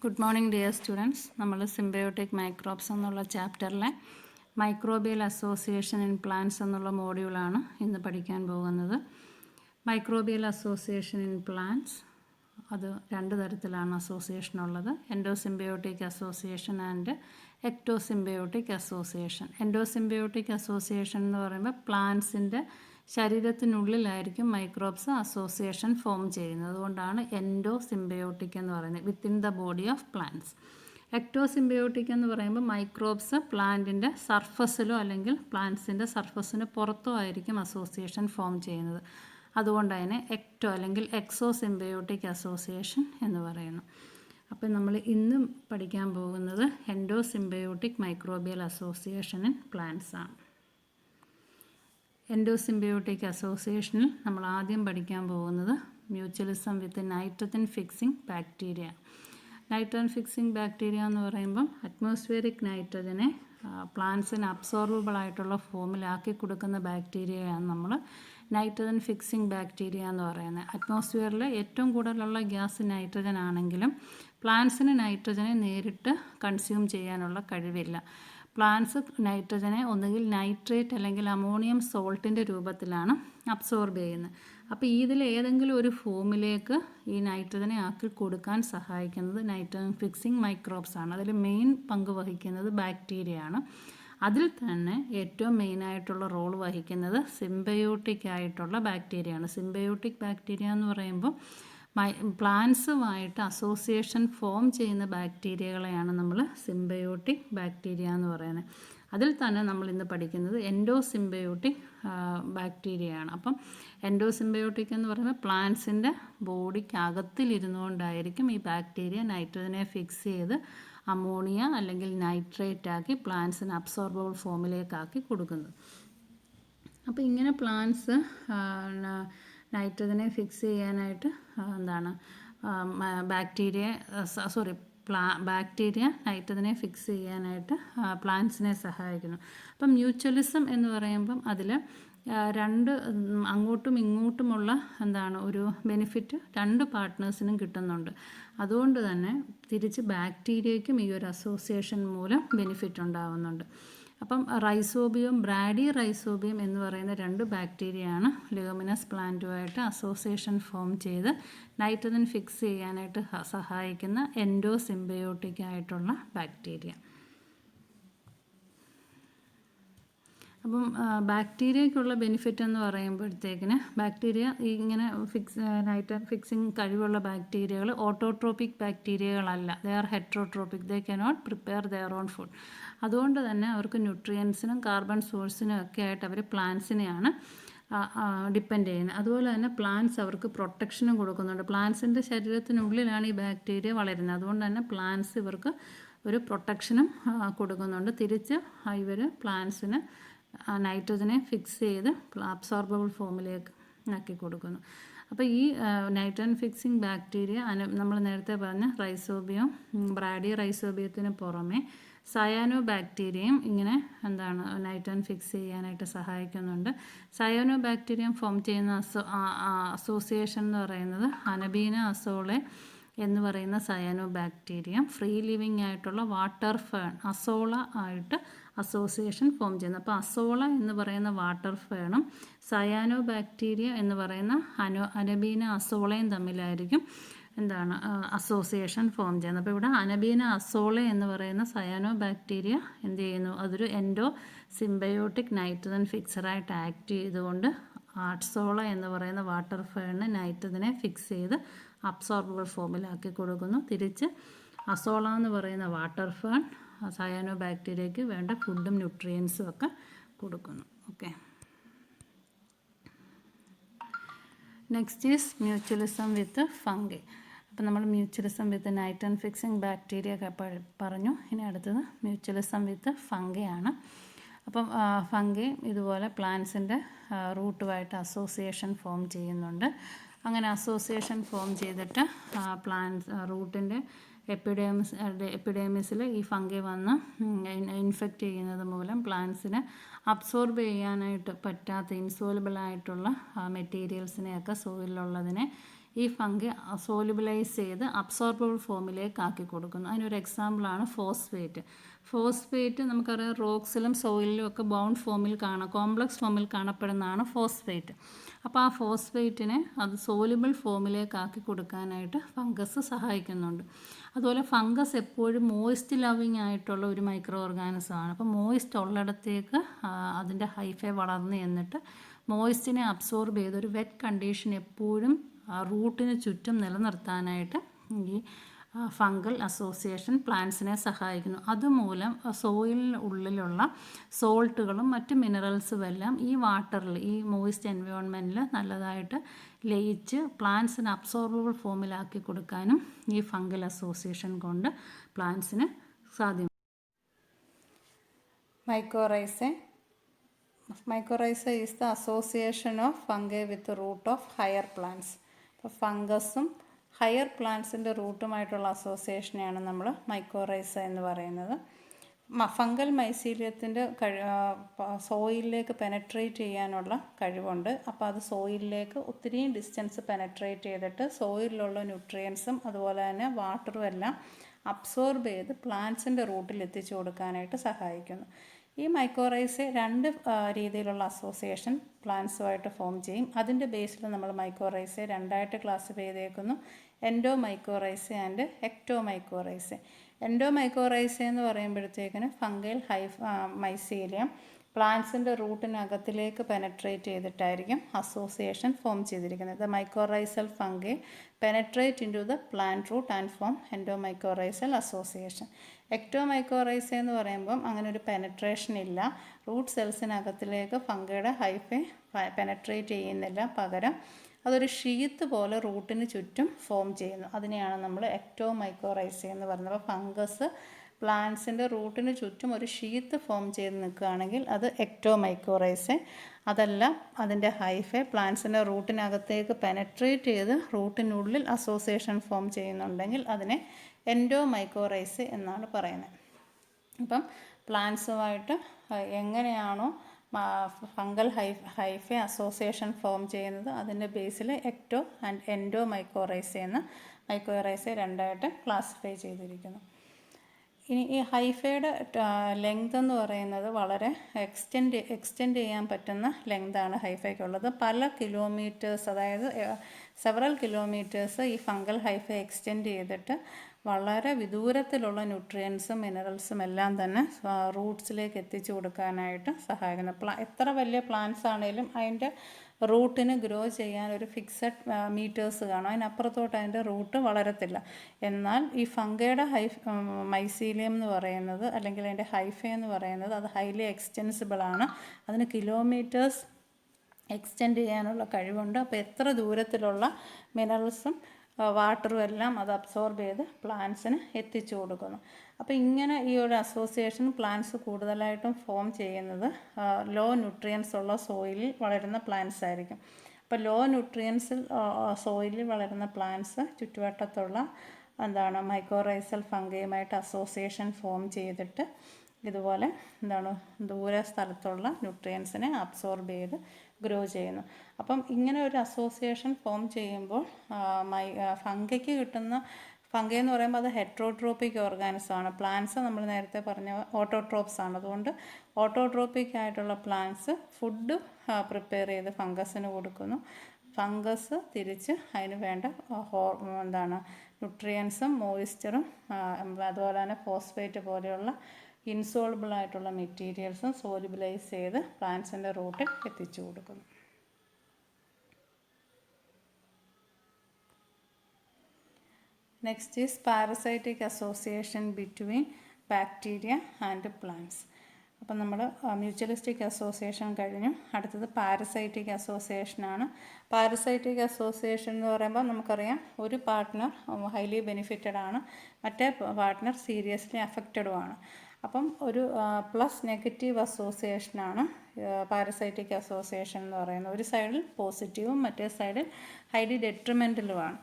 Good morning dear students. നമ്മൾ symbiotic microbes എന്നുള്ള ചാപ്റ്ററിലെ microbial association in plants എന്നുള്ള മോഡ്യൂളാണ് ഇന്ന് പഠിക്കാൻ പോകുന്നത്. മൈക്രോബിയൽ അസോസിയേഷൻ ഇൻ പ്ലാന്റ്സ് അത് രണ്ട് തരത്തിലാണ് അസോസിയേഷൻ ഉള്ളത്. Endosymbiotic association and ectosymbiotic association. Endosymbiotic association എന്ന് പറയുമ്പോൾ പ്ലാന്റ്സിൻ്റെ ശരീരത്തിനുള്ളിലായിരിക്കും മൈക്രോബ്സ് അസോസിയേഷൻ ഫോം ചെയ്യുന്നത്. അതുകൊണ്ടാണ് എൻഡോസിംബയോട്ടിക് എന്ന് പറയുന്നത്, within the body of plants. Ectosymbiotic എന്ന് പറയുമ്പോൾ മൈക്രോബ്സ് പ്ലാന്റിൻ്റെ സർഫസിലോ അല്ലെങ്കിൽ പ്ലാന്റ്സിൻ്റെ സർഫസിന് പുറത്തോ ആയിരിക്കും അസോസിയേഷൻ ഫോം ചെയ്യുന്നത്. അതുകൊണ്ട് അതിനെ എക്ടോ അല്ലെങ്കിൽ എക്സോസിംബയോട്ടിക് അസോസിയേഷൻ എന്ന് പറയുന്നു. അപ്പം നമ്മൾ ഇന്നും പഠിക്കാൻ പോകുന്നത് endosymbiotic microbial association in plants ആണ്. എൻഡോസിംബയോട്ടിക് അസോസിയേഷനിൽ നമ്മൾ ആദ്യം പഠിക്കാൻ പോകുന്നത് mutualism with nitrogen fixing bacteria. Nitrogen fixing bacteria എന്ന് പറയുമ്പം അറ്റ്മോസ്ഫിയറിക് നൈട്രജനെ പ്ലാന്റ്സിന് അബ്സോർബിൾ ആയിട്ടുള്ള ഫോമിലാക്കി കൊടുക്കുന്ന ബാക്ടീരിയയാണ് നമ്മൾ നൈട്രജൻ ഫിക്സിംഗ് ബാക്ടീരിയ എന്ന് പറയുന്നത്. അറ്റ്മോസ്ഫിയറിൽ ഏറ്റവും കൂടുതലുള്ള ഗ്യാസ് നൈട്രജൻ ആണെങ്കിലും പ്ലാന്റ്സിന് നൈട്രജനെ നേരിട്ട് കൺസ്യൂം ചെയ്യാനുള്ള കഴിവില്ല. പ്ലാന്റ്സ് നൈട്രജനെ ഒന്നുകിൽ നൈട്രേറ്റ് അല്ലെങ്കിൽ അമോണിയം സോൾട്ടിൻ്റെ രൂപത്തിലാണ് അബ്സോർബ് ചെയ്യുന്നത്. അപ്പോൾ ഇതിൽ ഏതെങ്കിലും ഒരു ഫോമിലേക്ക് ഈ നൈട്രജനെ ആക്കി കൊടുക്കാൻ സഹായിക്കുന്നത് നൈട്രജൻ ഫിക്സിംഗ് മൈക്രോബ്സ് ആണ്. അതിൽ മെയിൻ പങ്ക് വഹിക്കുന്നത് ബാക്ടീരിയ ആണ്. അതിൽ തന്നെ ഏറ്റവും മെയിനായിട്ടുള്ള റോൾ വഹിക്കുന്നത് സിംബയോട്ടിക് ആയിട്ടുള്ള ബാക്ടീരിയ ആണ്. സിംബയോട്ടിക് ബാക്ടീരിയ എന്ന് പറയുമ്പോൾ പ്ലാന്റ്സുമായിട്ട് അസോസിയേഷൻ ഫോം ചെയ്യുന്ന ബാക്ടീരിയകളെയാണ് നമ്മൾ സിംബയോട്ടിക് ബാക്ടീരിയ എന്ന് പറയുന്നത്. അതിൽ തന്നെ നമ്മൾ ഇന്ന് പഠിക്കുന്നത് എൻഡോസിംബയോട്ടിക് ബാക്ടീരിയയാണ്. അപ്പം എൻഡോസിംബയോട്ടിക് എന്ന് പറയുമ്പോൾ പ്ലാന്റ്സിൻ്റെ ബോഡിക്ക് അകത്തിലിരുന്നുകൊണ്ടായിരിക്കും ഈ ബാക്ടീരിയ നൈട്രജനെ ഫിക്സ് ചെയ്ത് അമോണിയ അല്ലെങ്കിൽ നൈട്രേറ്റ് ആക്കി പ്ലാന്റ്സിന് അബ്സോർബിൾ ഫോമിലേക്കാക്കി കൊടുക്കുന്നത്. അപ്പോൾ ഇങ്ങനെ പ്ലാന്റ്സ് നൈട്രജനെ ഫിക്സ് ചെയ്യാനായിട്ട് ബാക്ടീരിയ നൈട്രജനെ ഫിക്സ് ചെയ്യാനായിട്ട് പ്ലാന്റ്സിനെ സഹായിക്കുന്നു. അപ്പം മ്യൂച്വലിസം എന്ന് പറയുമ്പം അതിൽ രണ്ട് അങ്ങോട്ടും ഇങ്ങോട്ടുമുള്ള ഒരു ബെനിഫിറ്റ് രണ്ട് പാർട്ട്നേഴ്സിനും കിട്ടുന്നുണ്ട്. അതുകൊണ്ട് തന്നെ തിരിച്ച് ബാക്ടീരിയയ്ക്കും ഈ ഒരു അസോസിയേഷൻ മൂലം ബെനിഫിറ്റ് ഉണ്ടാകുന്നുണ്ട്. അപ്പം റൈസോബിയം ബ്രാഡി റൈസോബിയം എന്ന് പറയുന്ന രണ്ട് ബാക്ടീരിയയാണ് ലെഗുമിനസ് പ്ലാന്റുമായിട്ട് അസോസിയേഷൻ ഫോം ചെയ്ത് നൈട്രജൻ ഫിക്സ് ചെയ്യാനായിട്ട് സഹായിക്കുന്ന എൻഡോസിംബയോട്ടിക് ആയിട്ടുള്ള ബാക്ടീരിയ. അപ്പം ബാക്ടീരിയയ്ക്കുള്ള ബെനിഫിറ്റ് എന്ന് പറയുമ്പോഴത്തേക്കിന് ബാക്ടീരിയ ഇങ്ങനെ നൈട്രജൻ ഫിക്സിങ് കഴിവുള്ള ബാക്ടീരിയകൾ ഓട്ടോട്രോപ്പിക് ബാക്ടീരിയകളല്ല. They are heterotrophic. They cannot prepare their own food. അതുകൊണ്ട് തന്നെ അവർക്ക് ന്യൂട്രിയൻസിനും കാർബൺ സോഴ്സിനും ഒക്കെ ആയിട്ട് അവർ പ്ലാന്റ്സിനെയാണ് ഡിപ്പെൻഡ് ചെയ്യുന്നത്. അതുപോലെ തന്നെ പ്ലാന്റ്സ് അവർക്ക് പ്രൊട്ടക്ഷനും കൊടുക്കുന്നുണ്ട്. പ്ലാന്റ്സിൻ്റെ ശരീരത്തിനുള്ളിലാണ് ഈ ബാക്ടീരിയ വളരുന്നത്. അതുകൊണ്ട് തന്നെ പ്ലാന്റ്സ് ഇവർക്ക് ഒരു പ്രൊട്ടക്ഷനും കൊടുക്കുന്നുണ്ട്. തിരിച്ച് ഇവർ പ്ലാന്റ്സിന് നൈട്രജനെ ഫിക്സ് ചെയ്ത് അബ്സോർബിൾ ഫോമിലേക്ക് ആക്കി കൊടുക്കുന്നു. അപ്പോൾ ഈ നൈട്രജൻ ഫിക്സിംഗ് ബാക്ടീരിയ നമ്മൾ നേരത്തെ പറഞ്ഞ റൈസോബിയം ബ്രാഡി റൈസോബിയത്തിന് പുറമെ സയാനോ ബാക്ടീരിയയും ഇങ്ങനെ നൈട്രജൻ ഫിക്സ് ചെയ്യാനായിട്ട് സഹായിക്കുന്നുണ്ട്. സയാനോ ബാക്ടീരിയം ഫോം ചെയ്യുന്ന അസോസിയേഷൻ എന്ന് പറയുന്നത് അനബീന അസോളെ എന്ന് പറയുന്ന സയാനോ ബാക്ടീരിയം ഫ്രീ ലിവിങ് ആയിട്ടുള്ള വാട്ടർ ഫേൺ അസോള ആയിട്ട് അസോസിയേഷൻ ഫോം ചെയ്യുന്നത്. അപ്പോൾ അസോള എന്ന് പറയുന്ന വാട്ടർ ഫേണും സയാനോ ബാക്ടീരിയ എന്ന് പറയുന്ന അനബീന അസോളയും തമ്മിലായിരിക്കും അസോസിയേഷൻ ഫോം ചെയ്യുന്നത്. അപ്പോൾ ഇവിടെ അനബീന അസോള എന്ന് പറയുന്ന സയാനോ ബാക്ടീരിയ എന്ത് ചെയ്യുന്നു? അതൊരു എൻഡോ സിംബയോട്ടിക് നൈട്രജൻ ഫിക്സറായിട്ട് ആക്ട് ചെയ്തുകൊണ്ട് ആർട്സോള എന്ന് പറയുന്ന വാട്ടർ ഫേണിന് നൈട്രജനെ ഫിക്സ് ചെയ്ത് അബ്സോർബിൾ ഫോമിലാക്കി കൊടുക്കുന്നു. തിരിച്ച് അസോള എന്ന് പറയുന്ന വാട്ടർ ഫേൺ സയാനോ ബാക്ടീരിയയ്ക്ക് വേണ്ട ഫുഡും ന്യൂട്രിയൻസും ഒക്കെ കൊടുക്കുന്നു. Okay, next is mutualism with fungi. അപ്പം നമ്മൾ mutualism with nitrogen fixing bacteria പറഞ്ഞു. ഇനി അടുത്തത് മ്യൂച്വലിസം വിത്ത് ഫംഗിയാണ്. അപ്പം ഫംഗി ഇതുപോലെ പ്ലാന്റ്സിൻ്റെ റൂട്ടുമായിട്ട് അസോസിയേഷൻ ഫോം ചെയ്യുന്നുണ്ട്. അങ്ങനെ അസോസിയേഷൻ ഫോം ചെയ്തിട്ട് റൂട്ടിൻ്റെ എപ്പിഡേമിസിൽ ഈ ഫംഗി വന്ന് ഇൻഫെക്റ്റ് ചെയ്യുന്നത് മൂലം പ്ലാന്റ്സിന് അബ്സോർബ് ചെയ്യാനായിട്ട് പറ്റാത്ത ഇൻസോലബിളായിട്ടുള്ള മെറ്റീരിയൽസിനെയൊക്കെ സോയിലുള്ളതിനെ ഈ ഫംഗി സോലുബിലൈസ് ചെയ്ത് അബ്സോർബിൾ ഫോമിലേക്ക് ആക്കി കൊടുക്കുന്നു. അതിനൊരു എക്സാമ്പിളാണ് ഫോസ്ഫേറ്റ്. ഫോസ്ഫേറ്റ് നമുക്കറിയാം റോക്സിലും സോയിലിലും ഒക്കെ ബൗണ്ട് ഫോമിൽ കോംപ്ലക്സ് ഫോമിൽ കാണപ്പെടുന്നതാണ് ഫോസ്ഫേറ്റ്. അപ്പോൾ ആ ഫോസ്ഫേറ്റിനെ അത് സോലുബിൾ ഫോമിലേക്ക് ആക്കി കൊടുക്കാനായിട്ട് ഫംഗസ് സഹായിക്കുന്നുണ്ട്. അതുപോലെ ഫംഗസ് എപ്പോഴും മോയിസ്റ്റ് ലവിങ് ആയിട്ടുള്ള ഒരു മൈക്രോ ഓർഗാനിസമാണ്. അപ്പോൾ മോയിസ്റ്റ് ഉള്ളിടത്തേക്ക് അതിൻ്റെ ഹൈഫേ വളർന്ന് എന്നിട്ട് മോയിസ്റ്റിനെ അബ്സോർബ് ചെയ്ത് ഒരു വെറ്റ് കണ്ടീഷൻ എപ്പോഴും റൂട്ടിന് ചുറ്റും നിലനിർത്താനായിട്ട് ഈ ഫംഗൽ അസോസിയേഷൻ പ്ലാന്റ്സിനെ സഹായിക്കുന്നു. അതുമൂലം സോയിലിന് ഉള്ളിലുള്ള സോൾട്ടുകളും മറ്റ് മിനറൽസും എല്ലാം ഈ വാട്ടറിൽ, ഈ മോയിസ്റ്റ് എൻവയോൺമെൻറ്റിൽ നല്ലതായിട്ട് ലയിച്ച് പ്ലാന്റ്സിന് അബ്സോർബിൾ ഫോമിലാക്കി കൊടുക്കാനും ഈ ഫംഗൽ അസോസിയേഷൻ കൊണ്ട് പ്ലാന്റ്സിന് സാധ്യമാണ്. Mycorrhizae is the association of fungi with the root of higher plants. അപ്പോൾ ഫംഗസും ഹയർ പ്ലാന്റ്സിൻ്റെ റൂട്ടുമായിട്ടുള്ള അസോസിയേഷനെയാണ് നമ്മൾ മൈക്കോറൈസ എന്ന് പറയുന്നത്. ഫംഗൽ മൈസീലിയത്തിൻ്റെ സോയിലിലേക്ക് പെനട്രേറ്റ് ചെയ്യാനുള്ള കഴിവുണ്ട്. അപ്പോൾ അത് സോയിലിലേക്ക് ഒത്തിരിയും ഡിസ്റ്റൻസ് പെനട്രേറ്റ് ചെയ്തിട്ട് സോയിലിലുള്ള ന്യൂട്രിയൻസും അതുപോലെ തന്നെ വാട്ടറും എല്ലാം അബ്സോർബ് ചെയ്ത് പ്ലാന്റ്സിൻ്റെ റൂട്ടിൽ എത്തിച്ചു കൊടുക്കാനായിട്ട് സഹായിക്കുന്നു. ഈ മൈക്കോറൈസെ രണ്ട് രീതിയിലുള്ള അസോസിയേഷൻ പ്ലാന്റ്സുമായിട്ട് ഫോം ചെയ്യും. അതിൻ്റെ ബേസിൽ നമ്മൾ മൈക്കോറൈസെ രണ്ടായിട്ട് ക്ലാസിഫൈ ചെയ്തേക്കുന്നു: endo mycorrhizae and ecto mycorrhizae. Endo mycorrhizae എന്ന് പറയുമ്പോഴത്തേക്കിന് ഫംഗൽ മൈസീലിയം പ്ലാന്റ്സിൻ്റെ റൂട്ടിനകത്തിലേക്ക് പെനട്രേറ്റ് ചെയ്തിട്ടായിരിക്കും അസോസിയേഷൻ ഫോം ചെയ്തിരിക്കുന്നത്. The mycorrhizal fungi penetrate into the plant root and form endo mycorrhizal association. Ecto mycorrhiza എന്ന് പറയുമ്പം അങ്ങനെ ഒരു പെനട്രേഷൻ ഇല്ല. റൂട്ട് സെൽസിനകത്തിലേക്ക് ഫംഗയുടെ ഹൈഫേ പെനട്രേറ്റ് ചെയ്യുന്നില്ല. പകരം അതൊരു ഷീത്ത് പോലെ റൂട്ടിന് ചുറ്റും ഫോം ചെയ്യുന്നു. അതിനെയാണ് നമ്മൾ എക്ടോ മൈക്കോറൈസ എന്ന് പറയുന്നത്. അപ്പോൾ ഫംഗസ് പ്ലാന്റ്സിൻ്റെ റൂട്ടിന് ചുറ്റും ഒരു ഷീത്ത് ഫോം ചെയ്ത് നിൽക്കുകയാണെങ്കിൽ അത് എക്ടോ മൈക്കോറൈസ. അതല്ല, അതിൻ്റെ ഹൈഫേ പ്ലാന്റ്സിൻ്റെ റൂട്ടിനകത്തേക്ക് പെനട്രേറ്റ് ചെയ്ത് റൂട്ടിനുള്ളിൽ അസോസിയേഷൻ ഫോം ചെയ്യുന്നുണ്ടെങ്കിൽ അതിനെ എൻഡോ മൈക്കോറൈസ എന്നാണ് പറയുന്നത്. അപ്പം പ്ലാന്റ്സുമായിട്ട് എങ്ങനെയാണോ ഫംഗൽ ഹൈഫേ അസോസിയേഷൻ ഫോം ചെയ്യുന്നത് അതിൻ്റെ ബേസിൽ എക്ടോ ആൻഡ് എൻഡോ മൈക്കോറൈസ രണ്ടായിട്ട് ക്ലാസിഫൈ ചെയ്തിരിക്കുന്നു. ഇനി ഈ ഹൈഫയുടെ ലെങ്ത് എന്ന് പറയുന്നത് വളരെ എക്സ്റ്റെൻഡ് ചെയ്യാൻ പറ്റുന്ന ലെങ്താണ് ഹൈഫയ്ക്കുള്ളത്. പല കിലോമീറ്റേഴ്സ്, അതായത് സെവറൽ കിലോമീറ്റേഴ്സ് ഈ ഫംഗൽ ഹൈഫ എക്സ്റ്റെൻഡ് ചെയ്തിട്ട് വളരെ വിദൂരത്തിലുള്ള ന്യൂട്രിയൻസും മിനറൽസും എല്ലാം തന്നെ റൂട്ട്സിലേക്ക് എത്തിച്ചു കൊടുക്കാനായിട്ട് സഹായിക്കുന്നു. എത്ര വലിയ പ്ലാന്റ്സ് ആണെങ്കിലും അതിൻ്റെ റൂട്ടിന് ഗ്രോ ചെയ്യാൻ ഒരു ഫിക്സഡ് മീറ്റേഴ്സ് കാണും. അതിനപ്പുറത്തോട്ട് അതിൻ്റെ റൂട്ട് വളരത്തില്ല. എന്നാൽ ഈ ഫംഗയുടെ മൈസീലിയം എന്ന് പറയുന്നത്, അല്ലെങ്കിൽ അതിൻ്റെ ഹൈഫ എന്ന് പറയുന്നത്, അത് ഹൈലി എക്സ്റ്റെൻസിബിൾ ആണ്. അതിന് കിലോമീറ്റേഴ്സ് എക്സ്റ്റെൻഡ് ചെയ്യാനുള്ള കഴിവുണ്ട്. അപ്പോൾ എത്ര ദൂരത്തിലുള്ള മിനറൽസും വാട്ടറും എല്ലാം അത് അബ്സോർബ് ചെയ്ത് പ്ലാന്റ്സിന് എത്തിച്ചു കൊടുക്കുന്നു. അപ്പോൾ ഇങ്ങനെ ഈ ഒരു അസോസിയേഷൻ പ്ലാന്റ്സ് കൂടുതലായിട്ടും ഫോം ചെയ്യുന്നത് ലോ ന്യൂട്രിയൻസ് ഉള്ള സോയിലിൽ വളരുന്ന പ്ലാന്റ്സ് ആയിരിക്കും. അപ്പോൾ ലോ ന്യൂട്രിയൻസിൽ സോയിലിൽ വളരുന്ന പ്ലാന്റ്സ് ചുറ്റുവട്ടത്തുള്ള മൈക്കോറൈസൽ ഫംഗയുമായിട്ട് അസോസിയേഷൻ ഫോം ചെയ്തിട്ട് ഇതുപോലെ ദൂര സ്ഥലത്തുള്ള ന്യൂട്രിയൻസിനെ അബ്സോർബ് ചെയ്ത് ഗ്രോ ചെയ്യുന്നു. അപ്പം ഇങ്ങനെ ഒരു അസോസിയേഷൻ ഫോം ചെയ്യുമ്പോൾ ഫംഗയ്ക്ക് കിട്ടുന്ന, ഫംഗ എന്ന് പറയുമ്പോൾ അത് ഹെട്രോട്രോപ്പിക് ഓർഗാനിസമാണ്. പ്ലാന്റ്സ് നമ്മൾ നേരത്തെ പറഞ്ഞ ഓട്ടോട്രോപ്സ് ആണ്. അതുകൊണ്ട് ഓട്ടോട്രോപ്പിക് ആയിട്ടുള്ള പ്ലാന്റ്സ് ഫുഡ് പ്രിപ്പയർ ചെയ്ത് ഫംഗസിന് കൊടുക്കുന്നു. ഫംഗസ് തിരിച്ച് അതിന് വേണ്ട ന്യൂട്രിയൻസും മോയിസ്ചറും അതുപോലെ തന്നെ ഫോസ്ഫേറ്റ് പോലെയുള്ള ഇൻസോൾബിൾ ആയിട്ടുള്ള മെറ്റീരിയൽസും സോലുബിലൈസ് ചെയ്ത് പ്ലാന്റ്സിൻ്റെ റൂട്ടിൽ എത്തിച്ചു കൊടുക്കുന്നു. Next is parasitic association between bacteria and plants. അപ്പം നമ്മൾ മ്യൂച്വലിസ്റ്റിക് അസോസിയേഷൻ കഴിഞ്ഞു. അടുത്തത് പാരസൈറ്റിക് അസോസിയേഷനാണ്. പാരസൈറ്റിക് അസോസിയേഷൻ എന്ന് പറയുമ്പോൾ നമുക്കറിയാം, ഒരു പാർട്ട്ണർ ഹൈലി ബെനിഫിറ്റഡ് ആണ്, മറ്റേ പാർട്ട്ണർ സീരിയസ്ലി അഫക്റ്റഡുമാണ്. അപ്പം ഒരു പ്ലസ് നെഗറ്റീവ് അസോസിയേഷനാണ് പാരസൈറ്റിക് അസോസിയേഷൻ എന്ന് പറയുന്നത്. ഒരു സൈഡിൽ പോസിറ്റീവും മറ്റേ സൈഡിൽ ഹൈലി ഡെട്രിമെൻ്റലുമാണ്.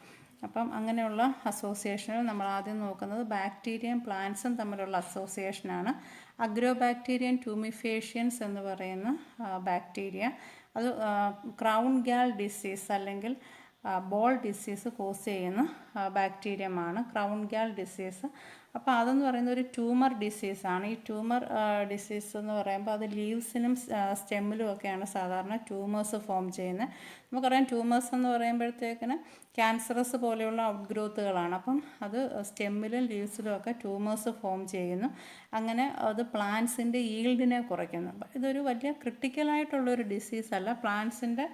അപ്പം അങ്ങനെയുള്ള അസോസിയേഷനിൽ നമ്മൾ ആദ്യം നോക്കുന്നത് ബാക്ടീരിയയും പ്ലാന്റ്സും തമ്മിലുള്ള അസോസിയേഷനാണ്. അഗ്രോബാക്ടീരിയൻ ട്യൂമിഫേഷ്യൻസ് എന്ന് പറയുന്ന ബാക്ടീരിയ, അത് ക്രൗൺ ഗ്യാൽ ഡിസീസ് അല്ലെങ്കിൽ ബോൾ ഡിസീസ് കോസ് ചെയ്യുന്ന ബാക്ടീരിയമാണ് ക്രൗൺ ഗ്യാൽ ഡിസീസ്. അപ്പോൾ അതെന്ന് പറയുന്ന ഒരു ട്യൂമർ ഡിസീസാണ്. ഈ ട്യൂമർ ഡിസീസ് എന്ന് പറയുമ്പോൾ അത് ലീവ്സിനും സ്റ്റെമ്മിലും ഒക്കെയാണ് സാധാരണ ട്യൂമേഴ്സ് ഫോം ചെയ്യുന്നത്. നമുക്കറിയാം ട്യൂമേഴ്സ് എന്ന് പറയുമ്പോഴത്തേക്കിന് ക്യാൻസറസ് പോലെയുള്ള ഔട്ട് ഗ്രോത്തുകളാണ്. അപ്പം അത് സ്റ്റെമ്മിലും ലീവ്സിലും ഒക്കെ ട്യൂമേഴ്സ് ഫോം ചെയ്യുന്നു. അങ്ങനെ അത് പ്ലാന്റ്സിൻ്റെ ഈൽഡിനെ കുറയ്ക്കുന്നു. ഇതൊരു വലിയ ക്രിട്ടിക്കലായിട്ടുള്ളൊരു ഡിസീസല്ല, പ്ലാന്റ്സിൻ്റെ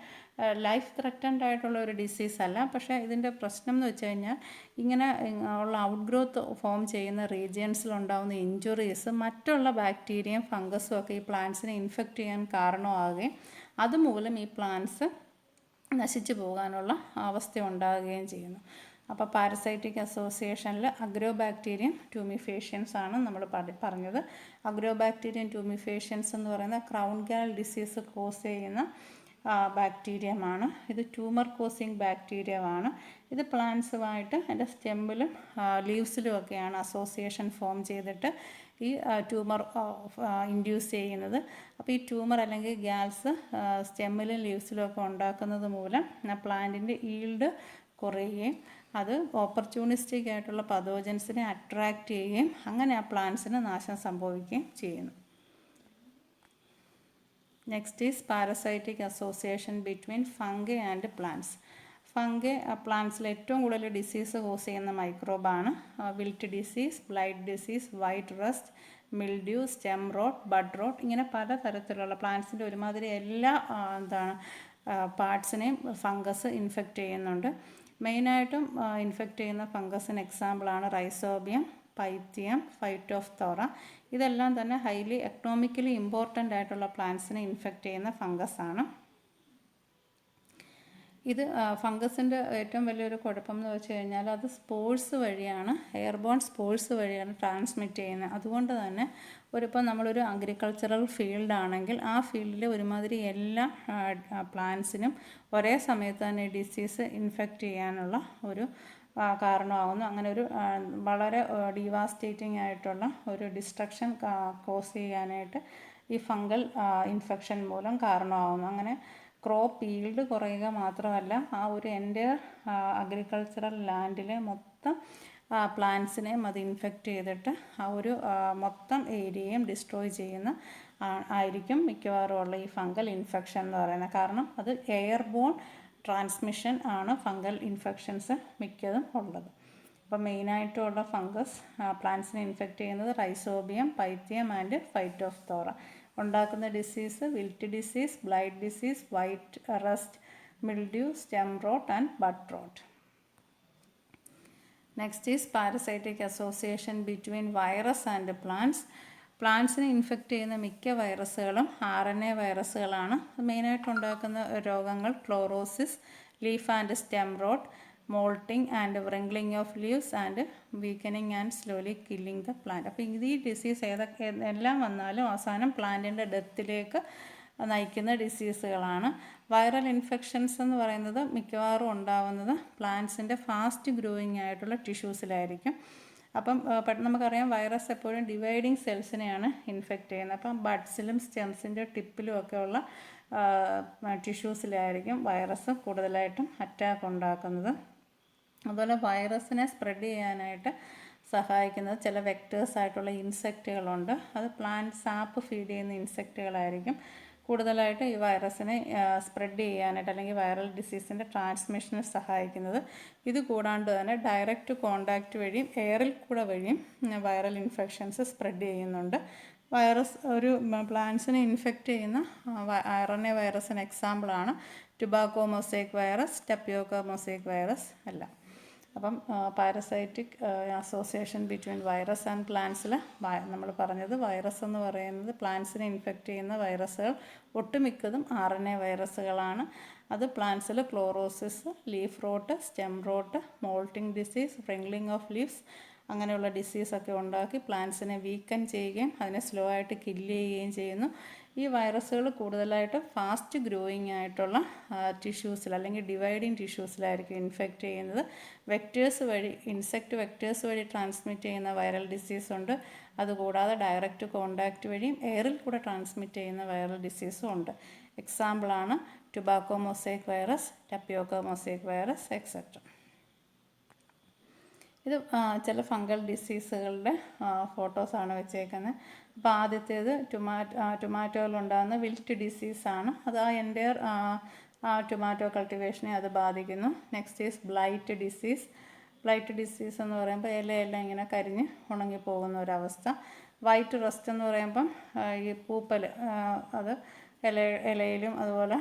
ലൈഫ് ത്രെറ്റൻഡ് ആയിട്ടുള്ള ഒരു ഡിസീസല്ല. പക്ഷേ ഇതിൻ്റെ പ്രശ്നം എന്ന് വെച്ച് കഴിഞ്ഞാൽ ഇങ്ങനെ ഉള്ള ഔട്ട് ഗ്രോത്ത് ഫോം ചെയ്യുന്ന റീജിയൻസിലുണ്ടാകുന്ന ഇഞ്ചുറീസ് മറ്റുള്ള ബാക്ടീരിയയും ഫംഗസും ഒക്കെ ഈ പ്ലാന്റ്സിനെ ഇൻഫെക്റ്റ് ചെയ്യാൻ കാരണമാകുകയും അതുമൂലം ഈ പ്ലാന്റ്സ് നശിച്ചു പോകാനുള്ള അവസ്ഥ ഉണ്ടാകുകയും ചെയ്യുന്നു. അപ്പോൾ പാരസൈറ്റിക് അസോസിയേഷനിൽ അഗ്രോബാക്ടീരിയം ട്യൂമിഫേഷ്യൻസ് ആണ് നമ്മൾ പറഞ്ഞത്. അഗ്രോബാക്ടീരിയം ട്യൂമിഫേഷ്യൻസ് എന്ന് പറയുന്ന ക്രൗൺ ഗ്യാൽ ഡിസീസ് കോസ് ചെയ്യുന്ന ബാക്ടീരിയമാണ്. ഇത് ട്യൂമർ കോസിങ് ബാക്ടീരിയമാണ്. ഇത് പ്ലാന്റ്സുമായിട്ട് അതിൻ്റെ സ്റ്റെമ്മിലും ലീവ്സിലും ഒക്കെയാണ് അസോസിയേഷൻ ഫോം ചെയ്തിട്ട് ഈ ട്യൂമർ ഇൻഡ്യൂസ് ചെയ്യുന്നത്. അപ്പോൾ ഈ ട്യൂമർ അല്ലെങ്കിൽ ഗ്യാൽസ് സ്റ്റെമ്മിലും ലീവ്സിലും ഒക്കെ ഉണ്ടാക്കുന്നത് മൂലം പ്ലാന്റിൻ്റെ ഈൽഡ് കുറയുകയും അത് ഓപ്പർച്യൂണിസ്റ്റിക് ആയിട്ടുള്ള പതോജൻസിനെ അട്രാക്റ്റ് ചെയ്യുകയും അങ്ങനെ ആ പ്ലാന്റ്സിന് നാശം സംഭവിക്കുകയും ചെയ്യുന്നു. Next is parasitic association between fungi and plants. Fungi പ്ലാന്റ്സിൽ ഏറ്റവും കൂടുതൽ ഡിസീസ് കോസ് ചെയ്യുന്ന മൈക്രോബാണ്. Wilt disease, blight disease, white rust, mildew, stem rot, bud rot, ഇങ്ങനെ പലതരത്തിലുള്ള പ്ലാന്റ്സിൻ്റെ ഒരുമാതിരി എല്ലാ പാർട്സിനെയും ഫംഗസ് ഇൻഫെക്റ്റ് ചെയ്യുന്നുണ്ട്. മെയിനായിട്ടും ഇൻഫെക്റ്റ് ചെയ്യുന്ന ഫംഗസിന് എക്സാമ്പിളാണ് റൈസോബിയം, പൈത്തിയം, ഫൈറ്റോഫ്തോറ. ഇതെല്ലാം തന്നെ ഹൈലി എക്കണോമിക്കലി ഇമ്പോർട്ടൻ്റ് ആയിട്ടുള്ള പ്ലാന്റ്സിനെ ഇൻഫെക്റ്റ് ചെയ്യുന്ന ഫംഗസാണ്. ഇത് ഫംഗസിൻ്റെ ഏറ്റവും വലിയൊരു കുഴപ്പം എന്ന് വെച്ച് കഴിഞ്ഞാൽ അത് സ്പോർട്സ് വഴിയാണ്, എയർബോൺ സ്പോർട്സ് വഴിയാണ് ട്രാൻസ്മിറ്റ് ചെയ്യുന്നത്. അതുകൊണ്ട് തന്നെ ഇപ്പോൾ നമ്മളൊരു അഗ്രികൾച്ചറൽ ഫീൽഡാണെങ്കിൽ ആ ഫീൽഡിൽ ഒരുമാതിരി എല്ലാ പ്ലാന്റ്സിനും ഒരേ സമയത്ത് തന്നെ ഡിസീസ് ഇൻഫെക്റ്റ് ചെയ്യാനുള്ള ഒരു കാരണമാകുന്നു. അങ്ങനെ ഒരു വളരെ ഡിവാസ്റ്റേറ്റിംഗ് ആയിട്ടുള്ള ഒരു ഡിസ്ട്രക്ഷൻ കോസ് ചെയ്യാനായിട്ട് ഈ ഫംഗൽ ഇൻഫെക്ഷൻ മൂലം കാരണമാകുന്നു. അങ്ങനെ ക്രോപ്പ് ഈൽഡ് കുറയുക മാത്രമല്ല ആ ഒരു എൻ്റയർ അഗ്രികൾച്ചറൽ ലാൻഡിലെ മൊത്തം പ്ലാന്റ്സിനെയും അത് ഇൻഫെക്റ്റ് ചെയ്തിട്ട് ആ ഒരു മൊത്തം ഏരിയയും ഡിസ്ട്രോയ് ചെയ്യുന്ന ആയിരിക്കും മിക്കവാറും ഉള്ള ഈ ഫംഗൽ ഇൻഫെക്ഷൻ എന്ന് പറയുന്നത്. കാരണം അത് എയർബോൺ ട്രാൻസ്മിഷൻ ആണ് ഫംഗൽ ഇൻഫെക്ഷൻസ് മിക്കതും ഉള്ളത്. അപ്പോൾ മെയിനായിട്ടുള്ള ഫംഗസ് പ്ലാന്റ്സിനെ ഇൻഫെക്റ്റ് ചെയ്യുന്നത് റൈസോബിയം, പൈത്തിയം ആൻഡ് ഫൈറ്റോഫ്തോറ. ഉണ്ടാക്കുന്ന disease wilt disease, blight disease, white rust, mildew, stem rot and bud rot. Next is parasitic association between virus and plants. പ്ലാന്റ്സിനെ infect ചെയ്യുന്ന മിക്ക വൈറസുകളും RNA വൈറസുകളാണ്. മെയിനായിട്ട് ഉണ്ടാക്കുന്ന രോഗങ്ങൾ chlorosis, leaf and stem rot, moulting and wrinkling of leaves and weakening and slowly killing the plant. അപ്പോൾ ഈ ഡിസീസ് എല്ലാം വന്നാലും അവസാനം പ്ലാന്റിൻ്റെ ഡെത്തിലേക്ക് നയിക്കുന്ന ഡിസീസുകളാണ്. വൈറൽ ഇൻഫെക്ഷൻസ് എന്ന് പറയുന്നത് മിക്കവാറും ഉണ്ടാകുന്നത് പ്ലാന്റ്സിൻ്റെ ഫാസ്റ്റ് ഗ്രോയിങ് ആയിട്ടുള്ള ടിഷ്യൂസിലായിരിക്കും. അപ്പം നമുക്കറിയാം വൈറസ് എപ്പോഴും ഡിവൈഡിങ് സെൽസിനെയാണ് ഇൻഫെക്റ്റ് ചെയ്യുന്നത്. അപ്പം ബഡ്സിലും സ്റ്റെംസിൻ്റെ ടിപ്പിലും ഒക്കെയുള്ള ടിഷ്യൂസിലായിരിക്കും വൈറസ് കൂടുതലായിട്ടും അറ്റാക്ക് ഉണ്ടാക്കുന്നത്. അതുപോലെ വൈറസിനെ സ്പ്രെഡ് ചെയ്യാനായിട്ട് സഹായിക്കുന്നത് ചില വെക്ടേഴ്സ് ആയിട്ടുള്ള ഇൻസെക്റ്റുകളുണ്ട്. അത് പ്ലാന്റ് സാപ്പ് ഫീഡ് ചെയ്യുന്ന ഇൻസെക്റ്റുകളായിരിക്കും കൂടുതലായിട്ട് ഈ വൈറസിനെ സ്പ്രെഡ് ചെയ്യാനായിട്ട് അല്ലെങ്കിൽ വൈറൽ ഡിസീസിൻ്റെ ട്രാൻസ്മിഷന് സഹായിക്കുന്നത്. ഇത് കൂടാണ്ട് തന്നെ ഡയറക്റ്റ് കോണ്ടാക്റ്റ് വഴിയും എയറിൽ കൂടെ വഴിയും വൈറൽ ഇൻഫെക്ഷൻസ് സ്പ്രെഡ് ചെയ്യുന്നുണ്ട്. വൈറസ് ഒരു പ്ലാന്റ്സിനെ ഇൻഫെക്റ്റ് ചെയ്യുന്ന RNA വൈറസിന് എക്സാമ്പിളാണ് tobacco mosaic virus, tapioca mosaic virus എല്ലാം. അപ്പം parasitic association between virus and പ്ലാന്റ്സിൽ നമ്മൾ പറഞ്ഞത് വൈറസ് എന്ന് പറയുന്നത് പ്ലാന്റ്സിനെ ഇൻഫെക്റ്റ് ചെയ്യുന്ന വൈറസുകൾ ഒട്ടുമിക്കതും RNA വൈറസുകളാണ്. അത് പ്ലാന്റ്സിൽ chlorosis, leaf rot, stem rot, moulting disease, wrinkling of leaves അങ്ങനെയുള്ള ഡിസീസൊക്കെ ഉണ്ടാക്കി പ്ലാന്റ്സിനെ വീക്കൻ ചെയ്യുകയും അതിനെ സ്ലോ ആയിട്ട് കില്ല് ചെയ്യുകയും ചെയ്യുന്നു. ഈ വൈറസുകൾ കൂടുതലായിട്ട് ഫാസ്റ്റ് ഗ്രോയിങ് ആയിട്ടുള്ള ടിഷ്യൂസിൽ അല്ലെങ്കിൽ ഡിവൈഡിങ് ടിഷ്യൂസിലായിരിക്കും ഇൻഫെക്റ്റ് ചെയ്യുന്നത്. വെക്ടേഴ്സ് വഴി ഇൻസെക്റ്റ് വെക്ടേഴ്സ് വഴി ട്രാൻസ്മിറ്റ് ചെയ്യുന്ന വൈറൽ ഡിസീസ് ഉണ്ട്. അതുകൂടാതെ ഡയറക്റ്റ് കോണ്ടാക്റ്റ് വഴിയും എയറിൽ കൂടെ ട്രാൻസ്മിറ്റ് ചെയ്യുന്ന വൈറൽ ഡിസീസും ഉണ്ട്. എക്സാമ്പിളാണ് tobacco mosaic virus, tapioca mosaic virus etcetera. ഇത് ചില ഫംഗൽ ഡിസീസുകളുടെ ഫോട്ടോസാണ് വെച്ചേക്കുന്നത്. അപ്പോൾ ആദ്യത്തേത് ടൊമാറ്റോയിലുണ്ടാകുന്ന വിൽറ്റ് ഡിസീസാണ്. അത് ആ എൻ്റയർ ടൊമാറ്റോ കൾട്ടിവേഷനെ അത് ബാധിക്കുന്നു. Next is blight disease. Blight disease എന്ന് പറയുമ്പോൾ ഇലയെല്ലാം ഇങ്ങനെ കരിഞ്ഞ് ഉണങ്ങിപ്പോകുന്ന ഒരവസ്ഥ. വൈറ്റ് റസ്റ്റ് എന്ന് പറയുമ്പം ഈ പൂപ്പൽ, അത് ഇലയിലും അതുപോലെ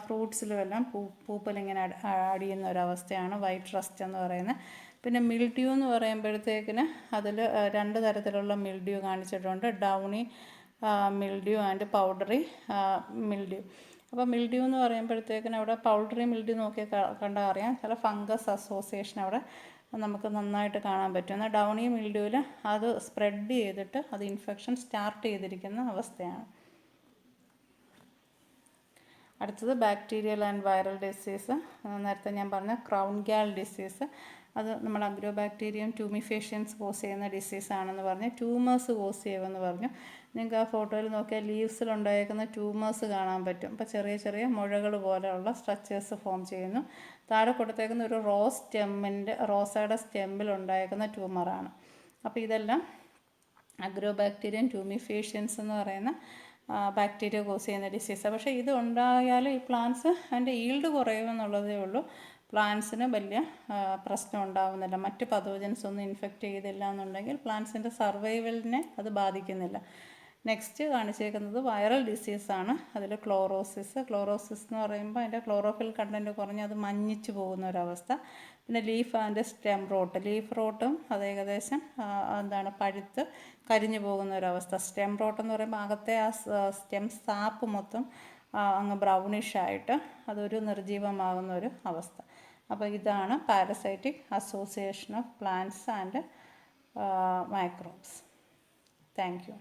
ഫ്രൂട്ട്സിലും എല്ലാം പൂപ്പലിങ്ങനെ അടിയുന്ന ഒരവസ്ഥയാണ് വൈറ്റ് റസ്റ്റ് എന്ന് പറയുന്നത്. പിന്നെ മിൽഡ്യൂ എന്ന് പറയുമ്പോഴത്തേക്കിന് അതിൽ 2 തരത്തിലുള്ള മിൽഡ്യൂ കാണിച്ചിട്ടുണ്ട്, Downey mildew and powdery mildew. അപ്പോൾ മിൽഡ്യൂ എന്ന് പറയുമ്പോഴത്തേക്കിന് അവിടെ പൗഡറി മിൽഡ്യൂ നോക്കി കണ്ടാൽ അറിയാം, ചില ഫംഗസ് അസോസിയേഷൻ അവിടെ നമുക്ക് നന്നായിട്ട് കാണാൻ പറ്റും. എന്നാൽ ഡൗണി മിൽഡ്യൂവിൽ അത് സ്പ്രെഡ് ചെയ്തിട്ട് അത് ഇൻഫെക്ഷൻ സ്റ്റാർട്ട് ചെയ്തിരിക്കുന്ന അവസ്ഥയാണ്. അടുത്തത് ബാക്ടീരിയൽ ആൻഡ് വൈറൽ ഡിസീസ്. നേരത്തെ ഞാൻ പറഞ്ഞ ക്രൗൺ ഗ്യാൽ ഡിസീസ്, അത് നമ്മൾ അഗ്രോബാക്ടീരിയം ട്യൂമിഫേഷ്യൻസ് കോസ് ചെയ്യുന്ന ഡിസീസാണെന്ന് പറഞ്ഞ് ട്യൂമേഴ്സ് കോസ് ചെയ്യുമെന്ന് പറഞ്ഞു. നിങ്ങൾക്ക് ആ ഫോട്ടോയിൽ നോക്കിയാൽ ലീവ്സിലുണ്ടായേക്കുന്ന ട്യൂമേഴ്സ് കാണാൻ പറ്റും. അപ്പോൾ ചെറിയ ചെറിയ മുഴകൾ പോലെയുള്ള സ്ട്രക്ചേഴ്സ് ഫോം ചെയ്യുന്നു. താഴെ കൊടുത്തേക്കുന്ന ഒരു റോസയുടെ സ്റ്റെമ്മിൽ ഉണ്ടായേക്കുന്ന ട്യൂമറാണ്. അപ്പോൾ ഇതെല്ലാം അഗ്രോബാക്ടീരിയം ട്യൂമിഫേഷ്യൻസ് എന്ന് പറയുന്ന ബാക്ടീരിയ കോസ് ചെയ്യുന്ന ഡിസീസാണ്. പക്ഷേ ഇത് ഉണ്ടായാലും ഈ പ്ലാന്റ്സ് അതിൻ്റെ ഈൽഡ് കുറയുമെന്നുള്ളതേ ഉള്ളൂ. പ്ലാന്റ്സിന് വലിയ പ്രശ്നം ഉണ്ടാവുന്നില്ല. മറ്റ് പതോജൻസ് ഒന്നും ഇൻഫെക്റ്റ് ചെയ്തില്ല എന്നുണ്ടെങ്കിൽ പ്ലാന്റ്സിൻ്റെ സർവൈവലിനെ അത് ബാധിക്കുന്നില്ല. നെക്സ്റ്റ് കാണിച്ചേക്കുന്നത് വൈറൽ ഡിസീസാണ്. അതിൽ ക്ലോറോസിസ് എന്ന് പറയുമ്പോൾ അതിൻ്റെ ക്ലോറോഫിൽ കണ്ടൻറ്റ് കുറഞ്ഞ് അത് മഞ്ഞിച്ച് പോകുന്ന ഒരവസ്ഥ. പിന്നെ ലീഫ് ആൻഡ് സ്റ്റെം റോട്ടും അത് ഏകദേശം പഴുത്ത് കരിഞ്ഞു പോകുന്ന ഒരവസ്ഥ. സ്റ്റെം റോട്ട് എന്ന് പറയുമ്പോൾ അകത്തെ ആ സ്റ്റെം സാപ്പ് മൊത്തം അങ്ങ് ബ്രൗണിഷായിട്ട് അതൊരു നിർജീവമാകുന്ന ഒരു അവസ്ഥ. അപ്പോൾ ഇതാണ് parasitic association of plants and microbes. Thank you.